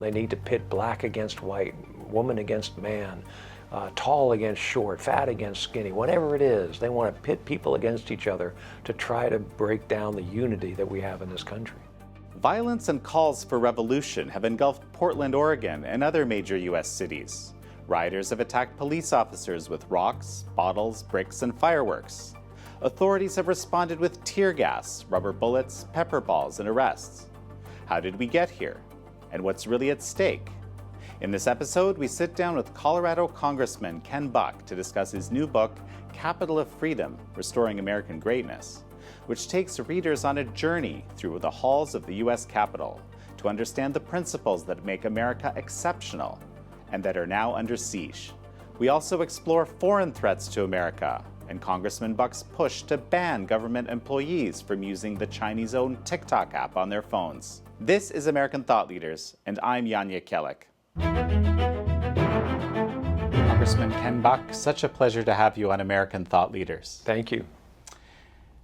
They need to pit black against white, woman against man, tall against short, fat against skinny, whatever it is. They want to pit people against each other to try to break down the unity that we have in this country. Violence and calls for revolution have engulfed Portland, Oregon, and other major U.S. cities. Rioters have attacked police officers with rocks, bottles, bricks, and fireworks. Authorities have responded with tear gas, rubber bullets, pepper balls, and arrests. How did we get here? And what's really at stake? In this episode, we sit down with Colorado Congressman Ken Buck to discuss his new book, Capital of Freedom: Restoring American Greatness, which takes readers on a journey through the halls of the U.S. Capitol to understand the principles that make America exceptional and that are now under siege. We also explore foreign threats to America and Congressman Buck's push to ban government employees from using the Chinese-owned TikTok app on their phones. This is American Thought Leaders, and I'm Yanya Kellick. Congressman Ken Buck, such a pleasure to have you on American Thought Leaders. Thank you.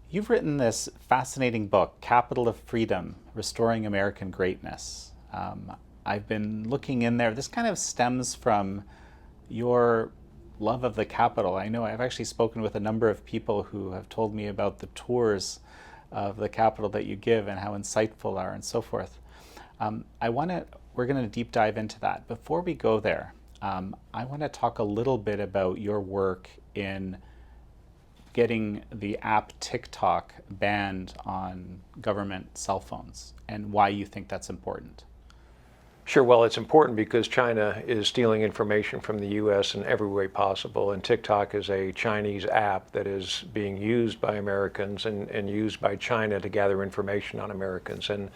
You've written this fascinating book, Capital of Freedom: Restoring American Greatness. I've been looking in there. This kind of stems from your love of the Capitol. I know I've actually spoken with a number of people who have told me about the tours of the Capitol that you give and how insightful are and so forth. We're going to deep dive into that. Before we go there, I want to talk a little bit about your work in getting the app TikTok banned on government cell phones and why you think that's important. Sure, well, it's important because China is stealing information from the U.S. in every way possible, and TikTok is a Chinese app that is being used by Americans and used by China to gather information on Americans. And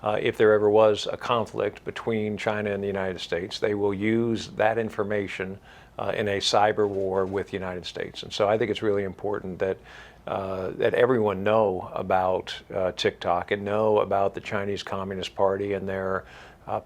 if there ever was a conflict between China and the United States, they will use that information in a cyber war with the United States. And so I think it's really important that that everyone know about TikTok and know about the Chinese Communist Party and their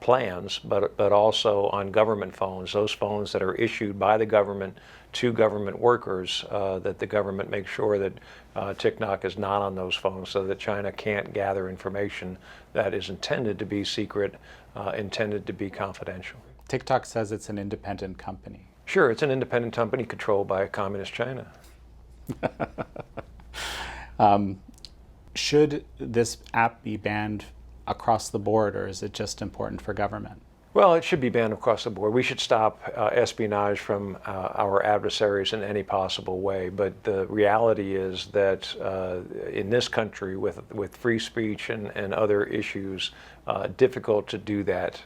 plans, but also on government phones, those phones that are issued by the government to government workers, that the government makes sure that TikTok is not on those phones so that China can't gather information that is intended to be secret, intended to be confidential. TikTok says it's an independent company. Sure, it's an independent company controlled by communist China. Should this app be banned across the board, or is it just important for government? Well, it should be banned across the board. We should stop espionage from our adversaries in any possible way. But the reality is that in this country, with free speech and other issues, difficult to do that.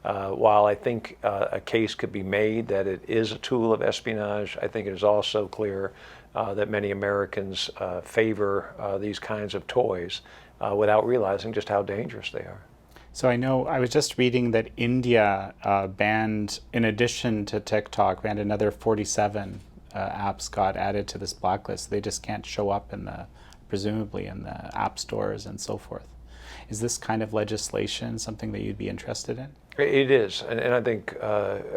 While I think a case could be made that it is a tool of espionage, I think it is also clear that many Americans favor these kinds of toys without realizing just how dangerous they are. So I know I was just reading that India banned, in addition to TikTok, banned another 47 apps got added to this blacklist. They just can't show up presumably in the app stores and so forth. Is this kind of legislation something that you'd be interested in? It is, and I think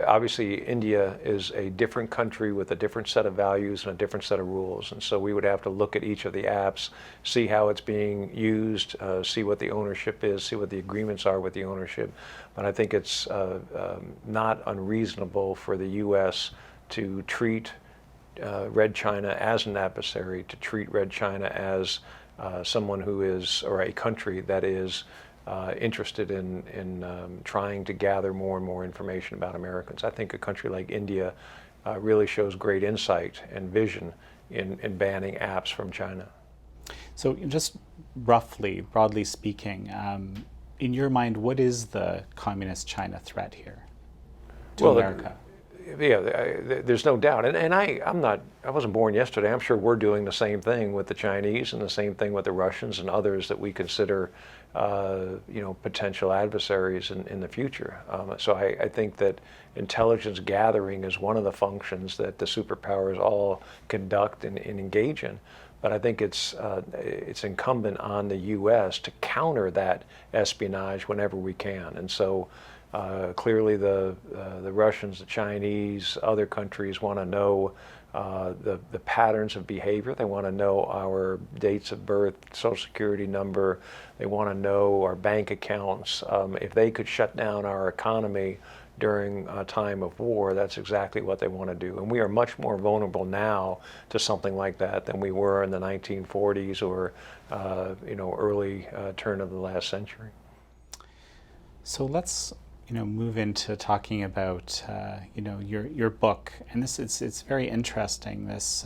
obviously India is a different country with a different set of values and a different set of rules, and so we would have to look at each of the apps, see how it's being used, see what the ownership is, see what the agreements are with the ownership. But I think it's not unreasonable for the U.S. to treat Red China as an adversary, to treat Red China as someone who is, or a country that is interested in trying to gather more and more information about Americans. I think a country like India really shows great insight and vision in banning apps from China. So just roughly, broadly speaking, in your mind, what is the communist China threat here to America? Yeah, there's no doubt, and I wasn't born yesterday. I'm sure we're doing the same thing with the Chinese and the same thing with the Russians and others that we consider, potential adversaries in the future. So I think that intelligence gathering is one of the functions that the superpowers all conduct and engage in. But I think it's incumbent on the U.S. to counter that espionage whenever we can, and so. Clearly, the Russians, the Chinese, other countries want to know the patterns of behavior. They want to know our dates of birth, Social Security number. They want to know our bank accounts. If they could shut down our economy during a time of war, that's exactly what they want to do. And we are much more vulnerable now to something like that than we were in the 1940s or early turn of the last century. So let's move into talking about your book, and it's very interesting. This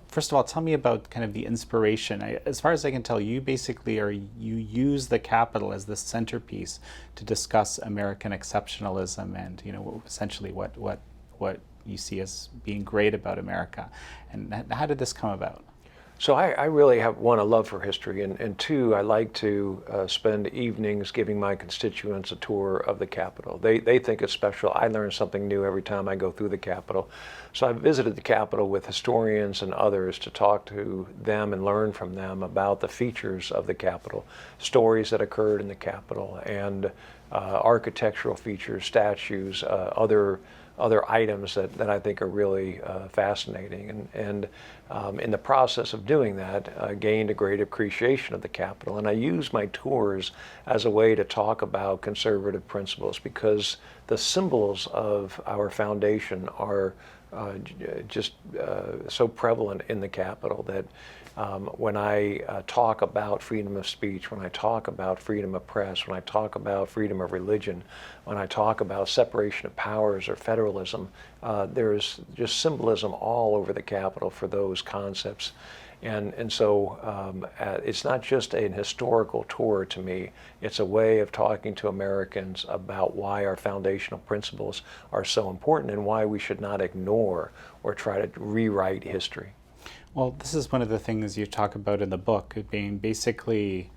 first of all, tell me about kind of the inspiration. As far as I can tell, you use the Capitol as the centerpiece to discuss American exceptionalism and essentially what you see as being great about America. And how did this come about? So I really have, one, a love for history, and two, I like to spend evenings giving my constituents a tour of the Capitol. They think it's special. I learn something new every time I go through the Capitol. So I visited the Capitol with historians and others to talk to them and learn from them about the features of the Capitol, stories that occurred in the Capitol, and architectural features, statues, other items that I think are really fascinating. And in the process of doing that, I gained a great appreciation of the Capitol. And I use my tours as a way to talk about conservative principles, because the symbols of our foundation are just so prevalent in the Capitol that when I talk about freedom of speech, when I talk about freedom of press, when I talk about freedom of religion, when I talk about separation of powers or federalism, there's just symbolism all over the Capitol for those concepts. And so it's not just an historical tour to me, it's a way of talking to Americans about why our foundational principles are so important and why we should not ignore or try to rewrite history. Well, this is one of the things you talk about in the book, being basically,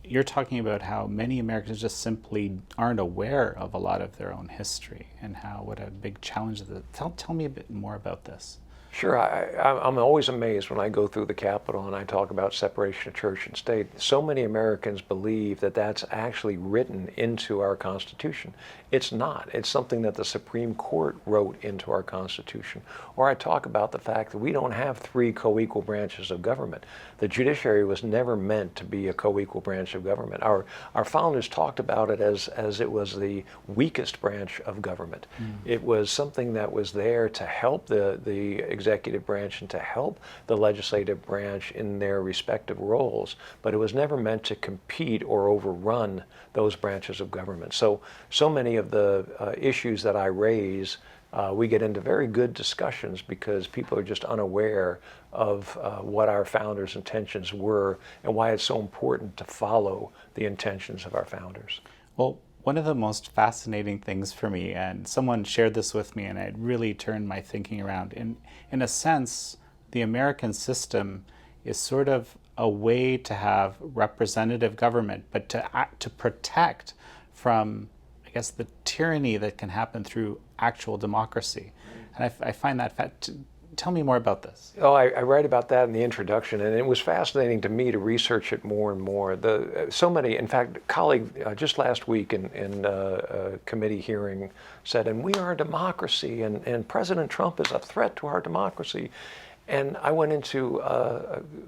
you're talking about how many Americans just simply aren't aware of a lot of their own history and what a big challenge that is. Tell me a bit more about this. Sure. I'm always amazed when I go through the Capitol and I talk about separation of church and state. So many Americans believe that that's actually written into our Constitution. It's not. It's something that the Supreme Court wrote into our Constitution. Or I talk about the fact that we don't have three co-equal branches of government. The judiciary was never meant to be a co-equal branch of government. Our founders talked about it as it was the weakest branch of government. It was something that was there to help the executive branch and to help the legislative branch in their respective roles, but it was never meant to compete or overrun those branches of government. So many of the issues that I raise, we get into very good discussions because people are just unaware of what our founders' intentions were and why it's so important to follow the intentions of our founders. Well, one of the most fascinating things for me, and someone shared this with me and it really turned my thinking around, in a sense, the American system is sort of a way to have representative government, but to protect from, I guess, the tyranny that can happen through actual democracy. And I find that tell me more about this. Oh, I write about that in the introduction, and it was fascinating to me to research it more and more. So many, in fact, a colleague just last week in a committee hearing said, and we are a democracy, and President Trump is a threat to our democracy. And I went into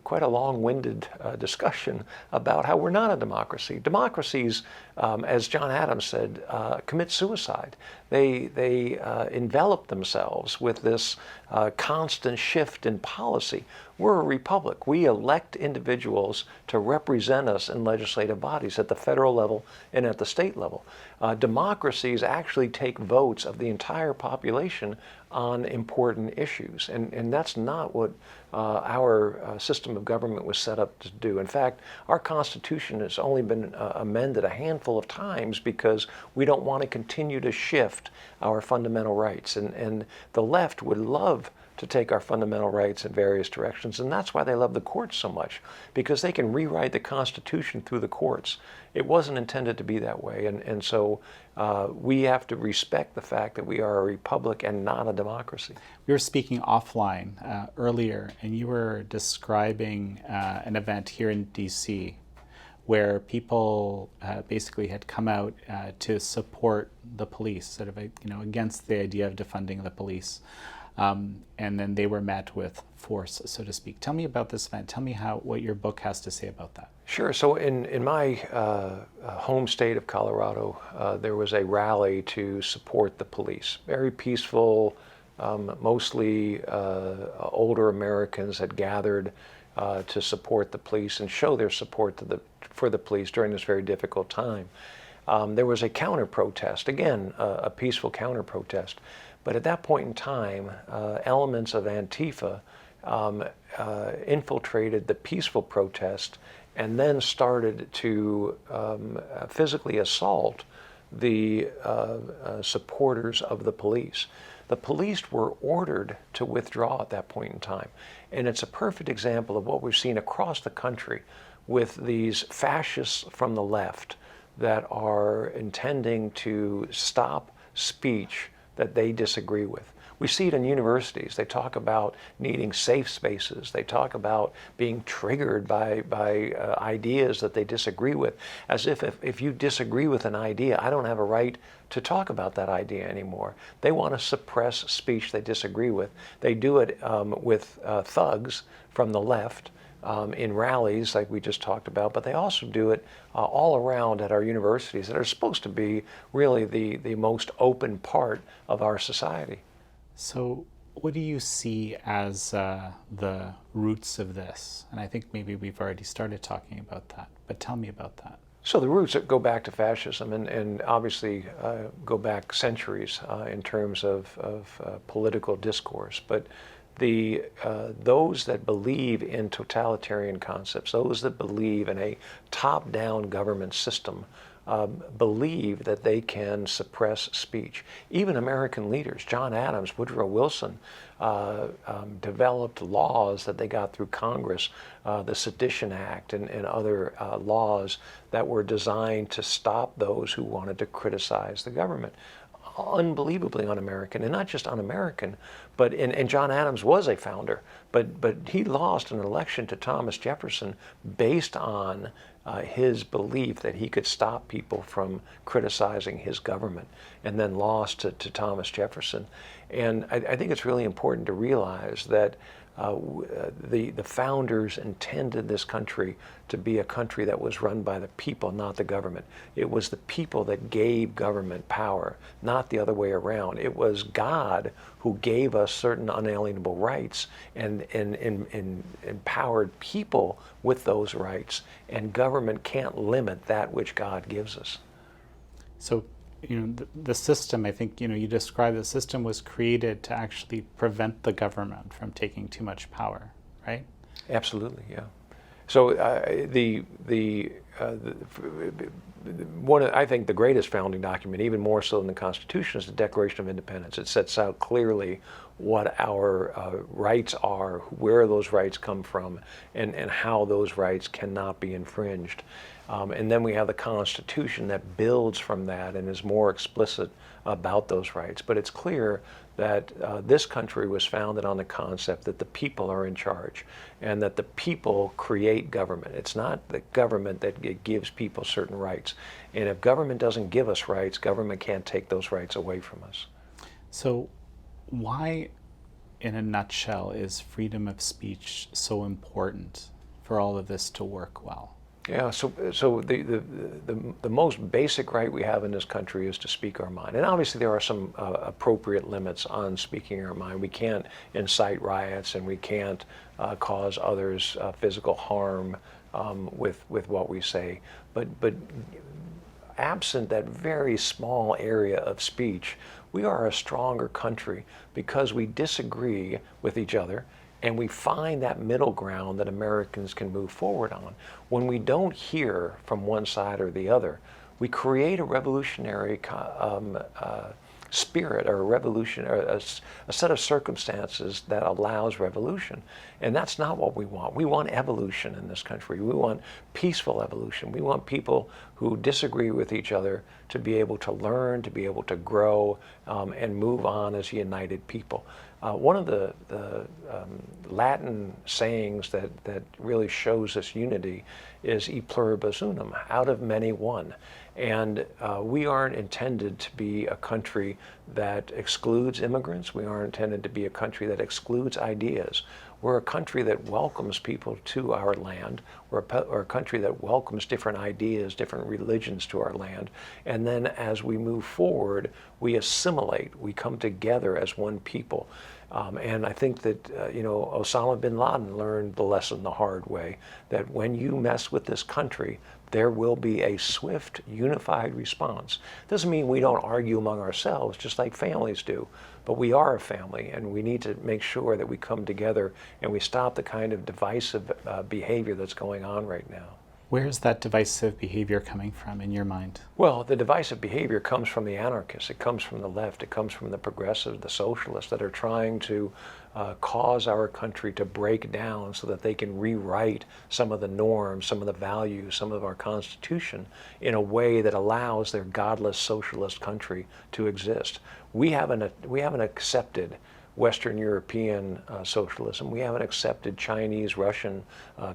quite a long-winded discussion about how we're not a democracy. Democracies, as John Adams said, commit suicide. They envelop themselves with this constant shift in policy. We're a republic. We elect individuals to represent us in legislative bodies at the federal level and at the state level. Democracies actually take votes of the entire population on important issues, and that's not what our system of government was set up to do. In fact, our Constitution has only been amended a handful of times because we don't want to continue to shift our fundamental rights, and the left would love to take our fundamental rights in various directions, and that's why they love the courts so much, because they can rewrite the Constitution through the courts. It wasn't intended to be that way, and so we have to respect the fact that we are a republic and not a democracy. We were speaking offline earlier, and you were describing an event here in DC where people basically had come out to support the police, sort of against the idea of defunding the police. And then they were met with force, so to speak. Tell me about this event. Tell me what your book has to say about that. Sure. So in my home state of Colorado, there was a rally to support the police. Very peaceful, mostly older Americans had gathered to support the police and show their support for the police during this very difficult time. There was a counter-protest, again, a peaceful counter-protest. But at that point in time, elements of Antifa infiltrated the peaceful protest and then started to physically assault the supporters of the police. The police were ordered to withdraw at that point in time. And it's a perfect example of what we've seen across the country with these fascists from the left that are intending to stop speech that they disagree with. We see it in universities. They talk about needing safe spaces. They talk about being triggered by ideas that they disagree with, as if you disagree with an idea, I don't have a right to talk about that idea anymore. They want to suppress speech they disagree with. They do it with thugs from the left in rallies like we just talked about, but they also do it all around at our universities that are supposed to be really the most open part of our society. So what do you see as the roots of this? And I think maybe we've already started talking about that, but tell me about that. So the roots go back to fascism and obviously go back centuries in terms of political discourse. But those that believe in totalitarian concepts, those that believe in a top-down government system, believe that they can suppress speech. Even American leaders, John Adams, Woodrow Wilson, developed laws that they got through Congress, the Sedition Act and other laws that were designed to stop those who wanted to criticize the government. Unbelievably un-American, and not just un-American, but and John Adams was a founder, but he lost an election to Thomas Jefferson based on his belief that he could stop people from criticizing his government, and then lost to Thomas Jefferson. And I think it's really important to realize that the founders intended this country to be a country that was run by the people, not the government. It was the people that gave government power, not the other way around. It was God who gave us certain unalienable rights and empowered people with those rights, and government can't limit that which God gives us. So the system, I think, you described the system was created to actually prevent the government from taking too much power, right? Absolutely, yeah. So I think the greatest founding document, even more so than the Constitution, is the Declaration of Independence. It sets out clearly what our rights are, where those rights come from, and how those rights cannot be infringed. And then we have the Constitution that builds from that and is more explicit about those rights. But it's clear that this country was founded on the concept that the people are in charge and that the people create government. It's not the government that gives people certain rights. And if government doesn't give us rights, government can't take those rights away from us. So why, in a nutshell, is freedom of speech so important for all of this to work well? Yeah, so the most basic right we have in this country is to speak our mind. And obviously there are some appropriate limits on speaking our mind. We can't incite riots and we can't cause others physical harm with what we say. But absent that very small area of speech, we are a stronger country because we disagree with each other and we find that middle ground that Americans can move forward on. When we don't hear from one side or the other, we create a revolutionary spirit or a set of circumstances that allows revolution. And that's not what we want. We want evolution in this country. We want peaceful evolution. We want people who disagree with each other to be able to learn, to be able to grow, and move on as united people. One of the Latin sayings that really shows this unity is e pluribus unum, out of many one. And we aren't intended to be a country that excludes immigrants. We aren't intended to be a country that excludes ideas. We're a country that welcomes people to our land. We're a country that welcomes different ideas, different religions to our land. And then as we move forward, we assimilate. We come together as one people. And I think that, Osama bin Laden learned the lesson the hard way, that when you mess with this country, there will be a swift, unified response. Doesn't mean we don't argue among ourselves, just like families do, but we are a family, and we need to make sure that we come together and we stop the kind of divisive behavior that's going on right now. Where is that divisive behavior coming from in your mind? Well, the divisive behavior comes from the anarchists, it comes from the left, it comes from the progressives, the socialists that are trying to cause our country to break down so that they can rewrite some of the norms, some of the values, some of our Constitution in a way that allows their godless socialist country to exist. We haven't accepted Western European socialism. We haven't accepted Chinese, Russian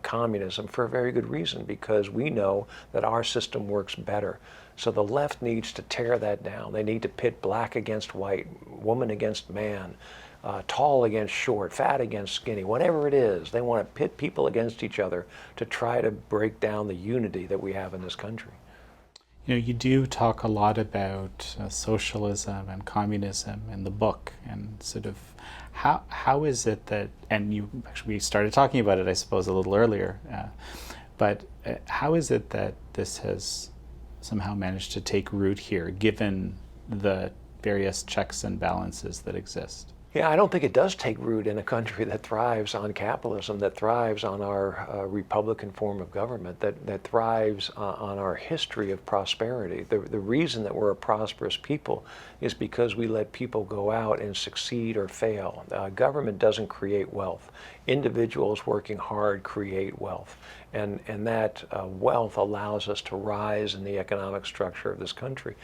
communism for a very good reason, because we know that our system works better. So the left needs to tear that down. They need to pit black against white, woman against man, tall against short, fat against skinny, whatever it is. They want to pit people against each other to try to break down the unity that we have in this country. You do talk a lot about socialism and communism in the book, and sort of how is it that, and we started talking about it, I suppose, a little earlier, but how is it that this has somehow managed to take root here, given the various checks and balances that exist? Yeah, I don't think it does take root in a country that thrives on capitalism, that thrives on our Republican form of government, that thrives on our history of prosperity. The reason that we're a prosperous people is because we let people go out and succeed or fail. Government doesn't create wealth. Individuals working hard create wealth. And that wealth allows us to rise in the economic structure of this country.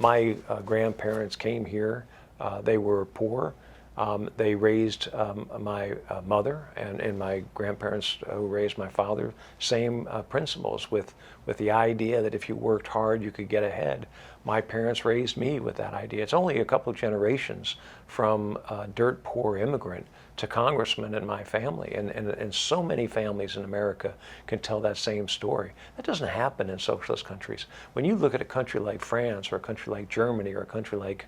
My grandparents came here. They were poor. They raised my mother and my grandparents who raised my father, same principles, with the idea that if you worked hard, you could get ahead. My parents raised me with that idea. It's only a couple of generations from dirt poor immigrant to congressman in my family. And so many families in America can tell that same story. That doesn't happen in socialist countries. When you look at a country like France or a country like Germany or a country like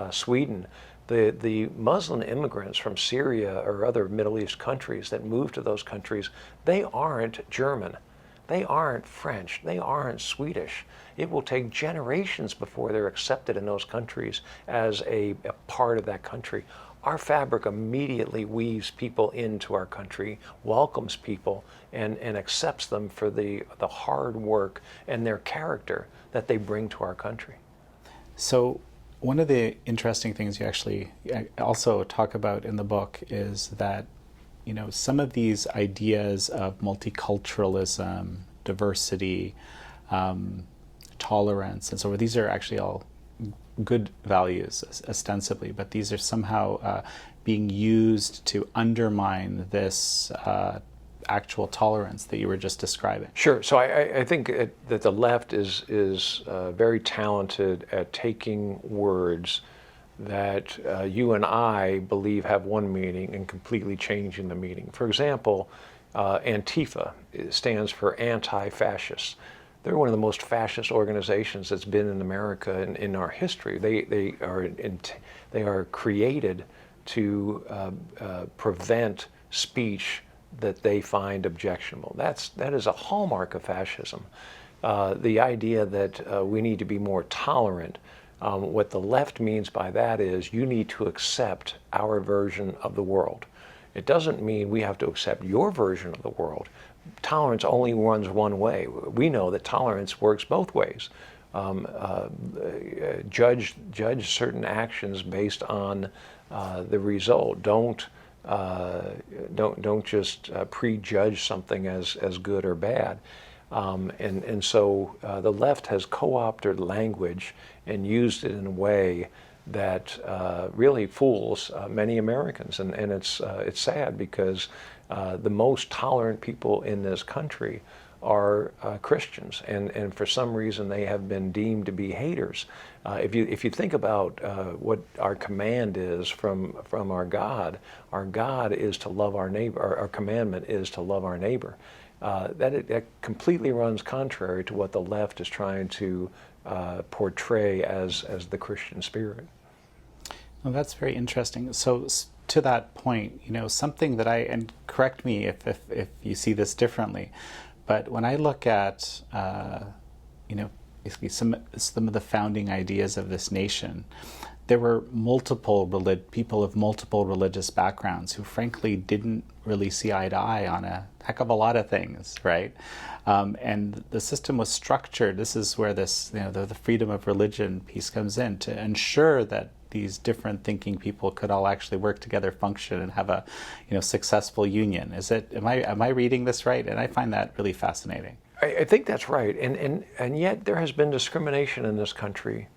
Sweden, the Muslim immigrants from Syria or other Middle East countries that move to those countries, they aren't German. They aren't French. They aren't Swedish. It will take generations before they're accepted in those countries as a part of that country. Our fabric immediately weaves people into our country, welcomes people, and accepts them for the hard work and their character that they bring to our country. So one of the interesting things you actually also talk about in the book is that, some of these ideas of multiculturalism, diversity, tolerance, and so forth, these are actually all good values ostensibly, but these are somehow being used to undermine this actual tolerance that you were just describing. Sure. So I think that the left is very talented at taking words that you and I believe have one meaning and completely changing the meaning. For example, Antifa stands for anti-fascist. They're one of the most fascist organizations that's been in America in our history. They are created to prevent speech that they find objectionable. That is a hallmark of fascism. The idea that we need to be more tolerant. What the left means by that is you need to accept our version of the world. It doesn't mean we have to accept your version of the world. Tolerance only runs one way. We know that tolerance works both ways. Judge certain actions based on the result. Don't just prejudge something as good or bad. So the left has co-opted language and used it in a way that really fools many Americans, and it's sad because the most tolerant people in this country are Christians, and for some reason they have been deemed to be haters. If you think about what our command is from our God is to love our neighbor. Our commandment is to love our neighbor. That completely runs contrary to what the left is trying to portray as the Christian spirit. Well, that's very interesting. So to that point, something that and correct me if you see this differently, but when I look at, basically some of the founding ideas of this nation, there were people of multiple religious backgrounds who frankly didn't really see eye to eye on a heck of a lot of things, right? And the system was structured. This is where the freedom of religion piece comes in, to ensure that these different thinking people could all actually work together, function, and have a successful union. Am I reading this right? And I find that really fascinating. I think that's right, and yet there has been discrimination in this country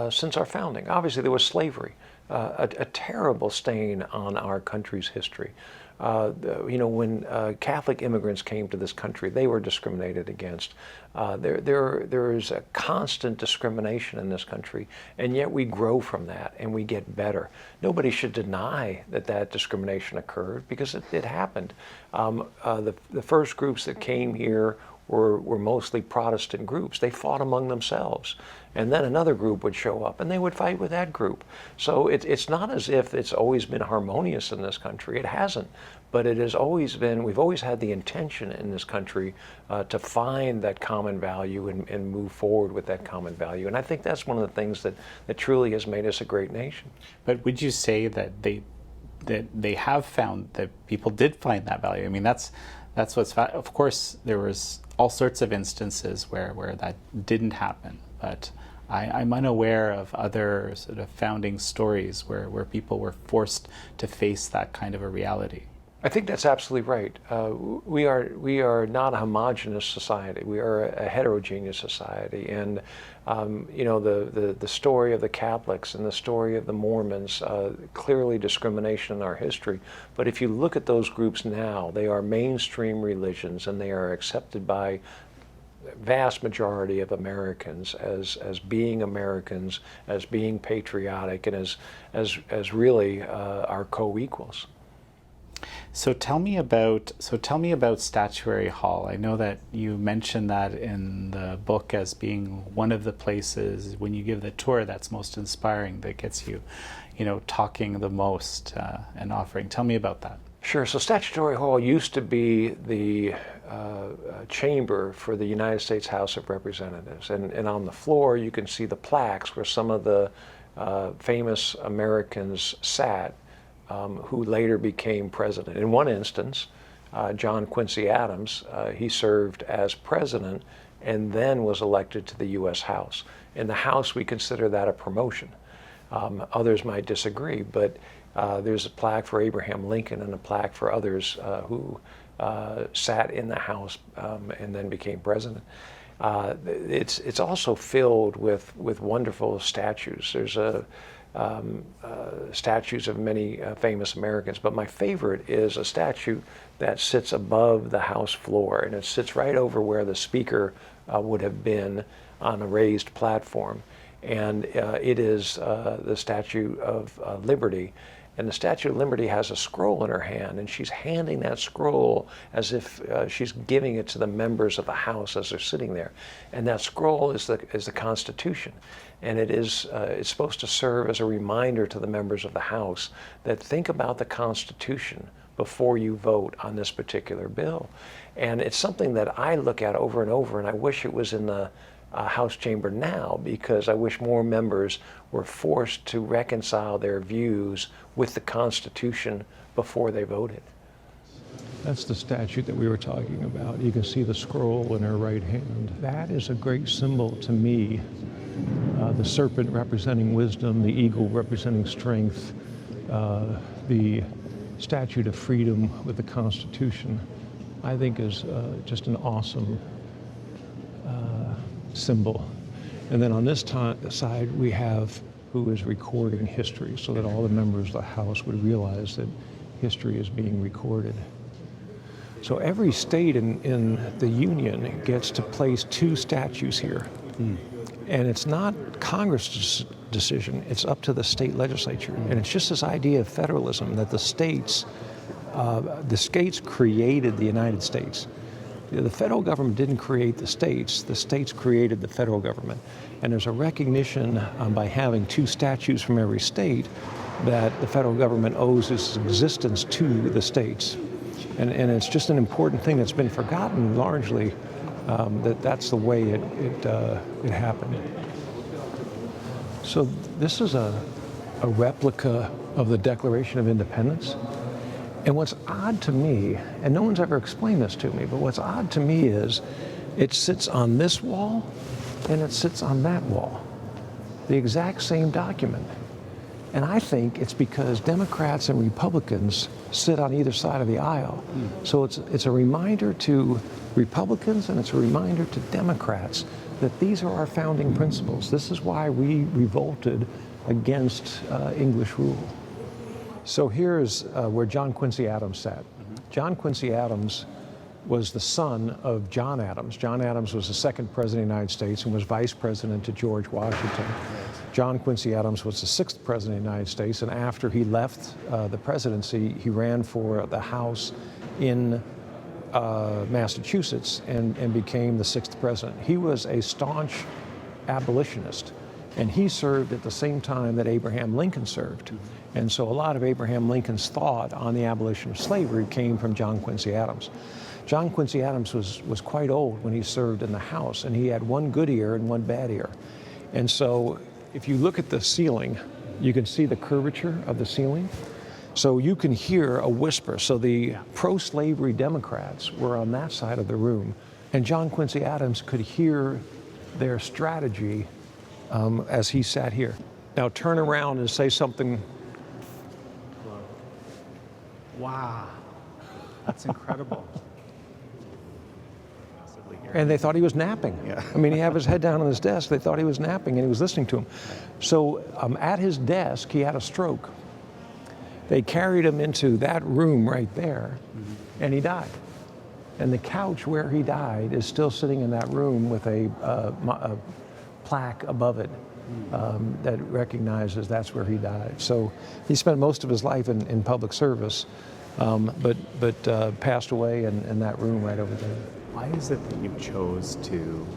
since our founding. Obviously, there was slavery, a terrible stain on our country's history. When Catholic immigrants came to this country, they were discriminated against. There is a constant discrimination in this country, and yet we grow from that and we get better. Nobody should deny that discrimination occurred, because it happened. The first groups that came here were mostly Protestant groups. They fought among themselves. And then another group would show up and they would fight with that group. So it's not as if it's always been harmonious in this country. It hasn't. But it has always been, we've always had the intention in this country to find that common value and move forward with that common value. And I think that's one of the things that truly has made us a great nation. But would you say that they have found, that people did find that value? I mean, that's what's, of course, there was all sorts of instances where that didn't happen, but I'm unaware of other sort of founding stories where people were forced to face that kind of a reality. I think that's absolutely right. We are not a homogenous society. We are a heterogeneous society, and the story of the Catholics and the story of the Mormons, clearly discrimination in our history. But if you look at those groups now, they are mainstream religions, and they are accepted by vast majority of Americans as being Americans, as being patriotic, and as really our co-equals. So tell me about Statuary Hall. I know that you mentioned that in the book as being one of the places when you give the tour that's most inspiring, that gets you, talking the most and offering. Tell me about that. Sure. So Statuary Hall used to be the chamber for the United States House of Representatives, and on the floor you can see the plaques where some of the famous Americans sat. Who later became president. In one instance, John Quincy Adams, he served as president and then was elected to the U.S. House. In the House, we consider that a promotion. Others might disagree, but there's a plaque for Abraham Lincoln and a plaque for others who sat in the House and then became president. It's also filled with wonderful statues. There's statues of many famous Americans, but my favorite is a statue that sits above the House floor, and it sits right over where the Speaker would have been on a raised platform. And it is the Statue of Liberty. And the Statue of Liberty has a scroll in her hand, and she's handing that scroll as if she's giving it to the members of the House as they're sitting there. And that scroll is the Constitution. And it's supposed to serve as a reminder to the members of the House that think about the Constitution before you vote on this particular bill. And it's something that I look at over and over, and I wish it was in the House chamber now, because I wish more members were forced to reconcile their views with the Constitution before they voted. That's the statue that we were talking about. You can see the scroll in her right hand. That is a great symbol to me. The serpent representing wisdom, the eagle representing strength, the statue of freedom with the Constitution, I think is just an awesome symbol. And then on this side, we have who is recording history, so that all the members of the House would realize that history is being recorded. So every state in the Union gets to place 2 statues here. And it's not Congress' decision, it's up to the state legislature. And it's just this idea of federalism, that the states created the United States. The federal government didn't create the states created the federal government. And there's a recognition by having 2 statues from every state that the federal government owes its existence to the states. And it's just an important thing that's been forgotten largely, that's the way it happened. So this is a replica of the Declaration of Independence. And what's odd to me, and no one's ever explained this to me, but what's odd to me is it sits on this wall and it sits on that wall, the exact same document. And I think it's because Democrats and Republicans sit on either side of the aisle. So it's a reminder to Republicans and it's a reminder to Democrats that these are our founding principles. This is why we revolted against English rule. So here's where John Quincy Adams sat. John Quincy Adams was the son of John Adams. John Adams was the 2nd president of the United States and was vice president to George Washington. John Quincy Adams was the 6th president of the United States, and after he left the presidency, he ran for the House in Massachusetts and became the 6th president. He was a staunch abolitionist, and he served at the same time that Abraham Lincoln served. And so a lot of Abraham Lincoln's thought on the abolition of slavery came from John Quincy Adams. John Quincy Adams was quite old when he served in the House, and he had one good ear and one bad ear. And so if you look at the ceiling, you can see the curvature of the ceiling. So you can hear a whisper. So the pro-slavery Democrats were on that side of the room, and John Quincy Adams could hear their strategy as he sat here. Now turn around and say something. Wow, that's incredible. And they thought he was napping. Yeah. I mean, he had his head down on his desk. They thought he was napping, and he was listening to him. So at his desk, he had a stroke. They carried him into that room right there, and he died. And the couch where he died is still sitting in that room with a plaque above it that recognizes that's where he died. So he spent most of his life in public service, but passed away in that room right over there. Why is it that you chose to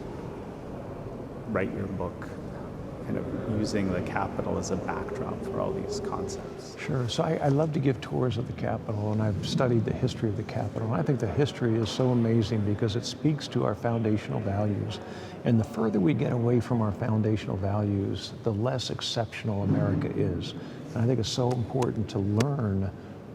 write your book kind of using the Capitol as a backdrop for all these concepts? Sure. So I love to give tours of the Capitol, and I've studied the history of the Capitol. And I think the history is so amazing because it speaks to our foundational values. And the further we get away from our foundational values, the less exceptional America is. And I think it's so important to learn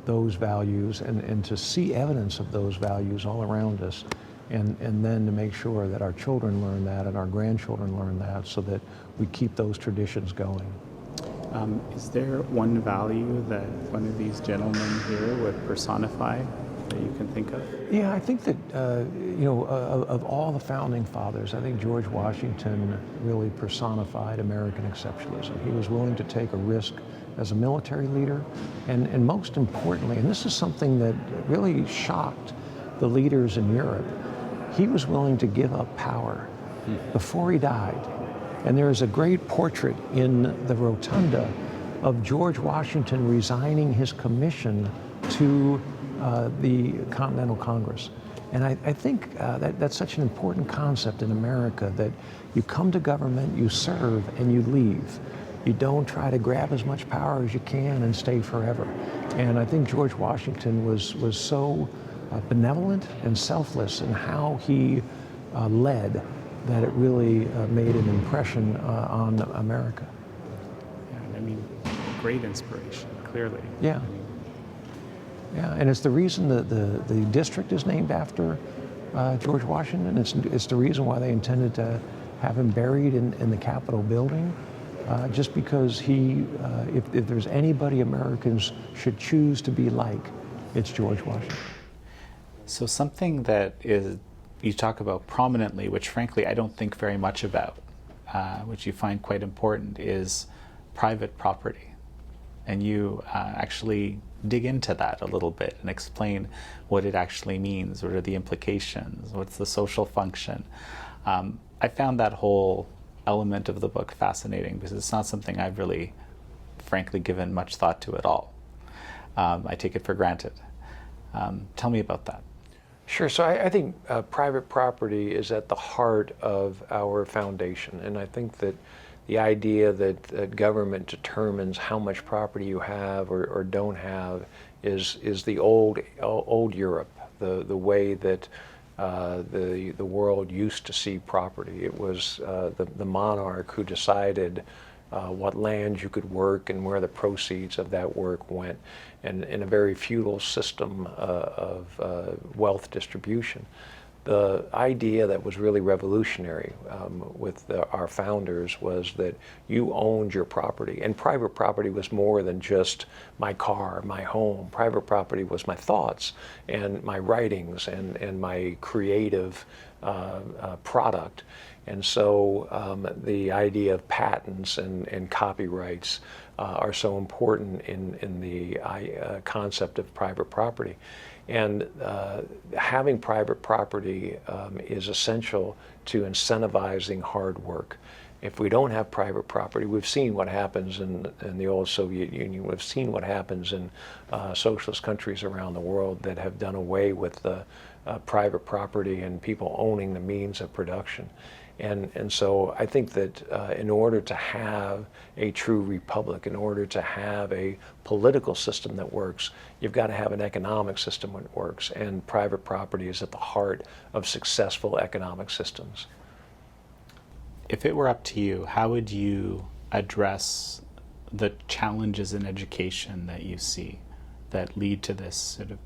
those values and to see evidence of those values all around us. And then to make sure that our children learn that and our grandchildren learn that so that we keep those traditions going. Is there one value that one of these gentlemen here would personify that you can think of? Yeah, I think that, of all the founding fathers, I think George Washington really personified American exceptionalism. He was willing to take a risk as a military leader, and most importantly, and this is something that really shocked the leaders in Europe, he was willing to give up power before he died. And there is a great portrait in the rotunda of George Washington resigning his commission to the Continental Congress. And I think that's such an important concept in America, that you come to government, you serve, and you leave. You don't try to grab as much power as you can and stay forever. And I think George Washington was so benevolent and selfless in how he led that it really made an impression on America. Yeah, I mean, great inspiration, clearly. Yeah. Yeah, and it's the reason that the district is named after George Washington. It's the reason why they intended to have him buried in the Capitol building, just because if there's anybody Americans should choose to be like, it's George Washington. So something that you talk about prominently, which frankly I don't think very much about, which you find quite important, is private property. And you actually dig into that a little bit and explain what it actually means. What are the implications? What's the social function? I found that whole element of the book fascinating because it's not something I've really, frankly, given much thought to at all. I take it for granted. Tell me about that. Sure. So I think private property is at the heart of our foundation. And I think that the idea that government determines how much property you have or don't have is the old Europe, the way that the world used to see property. It was the monarch who decided what land you could work and where the proceeds of that work went, and in a very feudal system of wealth distribution. The idea that was really revolutionary with our founders was that you owned your property, and private property was more than just my car, my home. Private property was my thoughts and my writings and my creative product. And so the idea of patents and copyrights are so important in the concept of private property. And having private property is essential to incentivizing hard work. If we don't have private property, we've seen what happens in the old Soviet Union. We've seen what happens in socialist countries around the world that have done away with the private property and people owning the means of production. And so I think that in order to have a true republic, in order to have a political system that works, you've got to have an economic system that works. And private property is at the heart of successful economic systems. If it were up to you, how would you address the challenges in education that you see that lead to this sort of,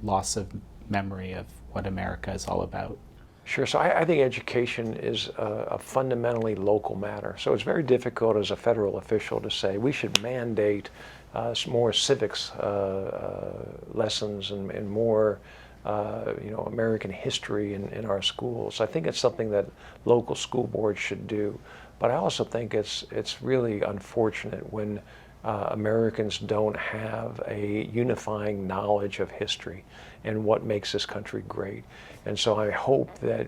loss of memory of what America is all about? Sure. So I think education is a fundamentally local matter. So it's very difficult as a federal official to say we should mandate more civics lessons and more American history in our schools. I think it's something that local school boards should do. But I also think it's really unfortunate when Americans don't have a unifying knowledge of history and what makes this country great. And so I hope that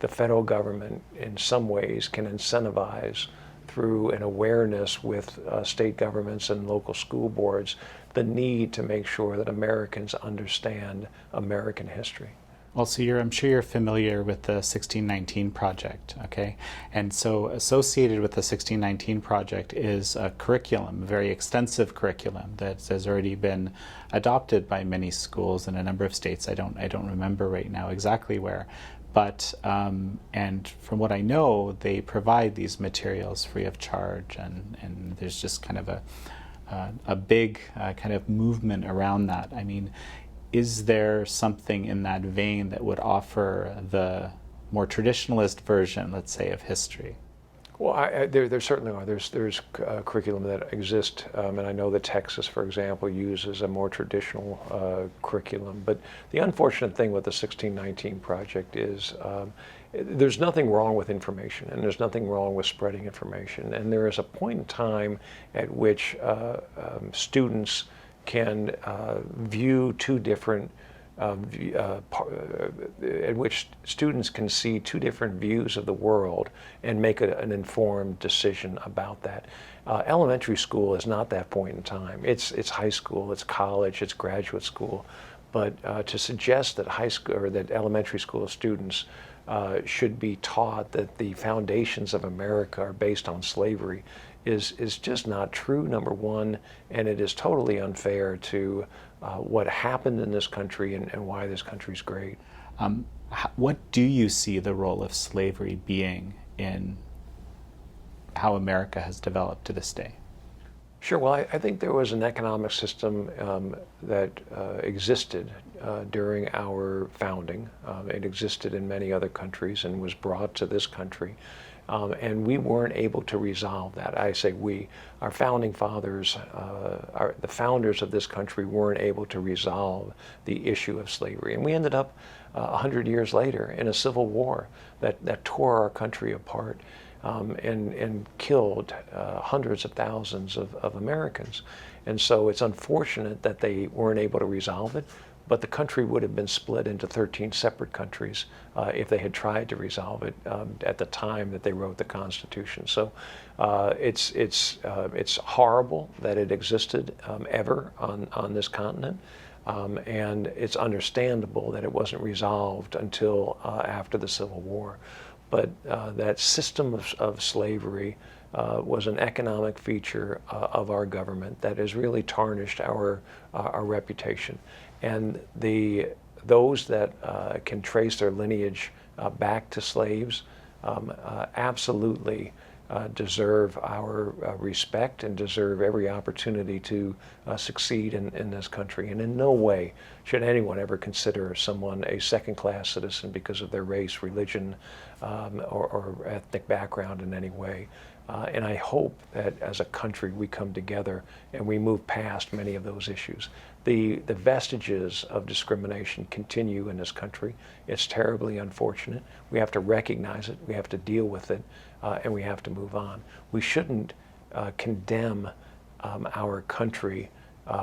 the federal government in some ways can incentivize through an awareness with state governments and local school boards the need to make sure that Americans understand American history. Well, so I'm sure you're familiar with the 1619 Project, okay? And so associated with the 1619 Project is a curriculum, a very extensive curriculum that has already been adopted by many schools in a number of states. I don't remember right now exactly where, but and from what I know, they provide these materials free of charge, and there's just kind of a big kind of movement around that. I mean, is there something in that vein that would offer the more traditionalist version, let's say, of history? Well, there certainly are. There's curriculum that exists, and I know that Texas, for example, uses a more traditional curriculum. But the unfortunate thing with the 1619 Project is there's nothing wrong with information, and there's nothing wrong with spreading information. And there is a point in time at which students can view two different, in which students can see two different views of the world and make an informed decision about that. Elementary school is not that point in time. It's high school, it's college, it's graduate school. But to suggest that high school or that elementary school students should be taught that the foundations of America are based on slavery is just not true, number one, and it is totally unfair to what happened in this country and why this country's great. What do you see the role of slavery being in how America has developed to this day? Sure. Well, I think there was an economic system that existed during our founding. It existed in many other countries and was brought to this country. And we weren't able to resolve that. I say we, our founding fathers, the founders of this country weren't able to resolve the issue of slavery. And we ended up 100 years later in a civil war that tore our country apart. and killed hundreds of thousands of Americans. And so it's unfortunate that they weren't able to resolve it, but the country would have been split into 13 separate countries if they had tried to resolve it at the time that they wrote the Constitution. So it's horrible that it existed ever on this continent. And it's understandable that it wasn't resolved until after the Civil War. But that system of slavery was an economic feature of our government that has really tarnished our reputation. And those that can trace their lineage back to slaves absolutely deserve our respect and deserve every opportunity to succeed in this country. And in no way should anyone ever consider someone a second-class citizen because of their race, religion, or ethnic background in any way. And I hope that as a country we come together and we move past many of those issues. The vestiges of discrimination continue in this country. It's terribly unfortunate. We have to recognize it, we have to deal with it, and we have to move on. We shouldn't condemn our country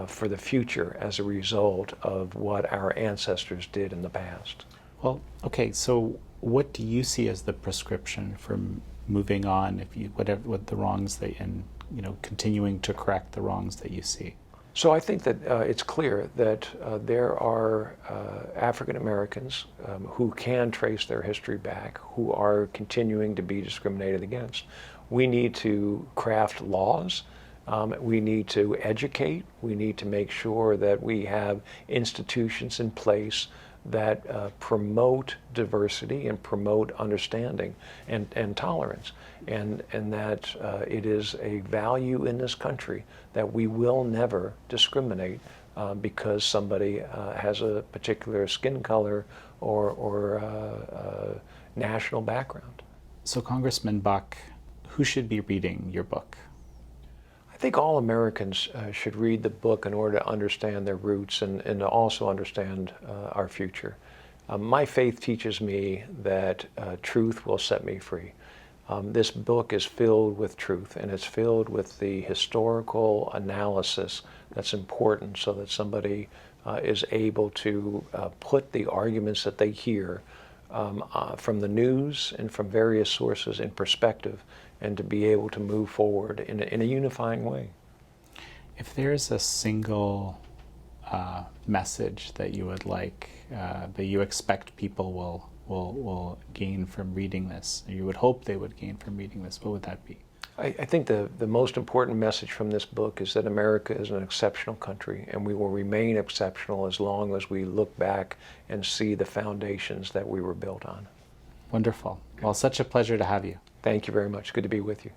for the future as a result of what our ancestors did in the past. Well, okay, so what do you see as the prescription for moving on, if you what the wrongs that, and continuing to correct the wrongs that you see? So I think that it's clear that there are African Americans who can trace their history back, who are continuing to be discriminated against. We need to craft laws. We need to educate. We need to make sure that we have institutions in place that promote diversity and promote understanding and tolerance, and that it is a value in this country that we will never discriminate because somebody has a particular skin color or national background. So Congressman Buck, who should be reading your book? I think all Americans should read the book in order to understand their roots and to also understand our future. My faith teaches me that truth will set me free. This book is filled with truth, and it's filled with the historical analysis that's important so that somebody is able to put the arguments that they hear from the news and from various sources in perspective, and to be able to move forward in a unifying way. If there's a single message that you would like, that you expect people will gain from reading this, or you would hope they would gain from reading this, what would that be? I think the most important message from this book is that America is an exceptional country, and we will remain exceptional as long as we look back and see the foundations that we were built on. Wonderful. Well, such a pleasure to have you. Thank you very much. Good to be with you.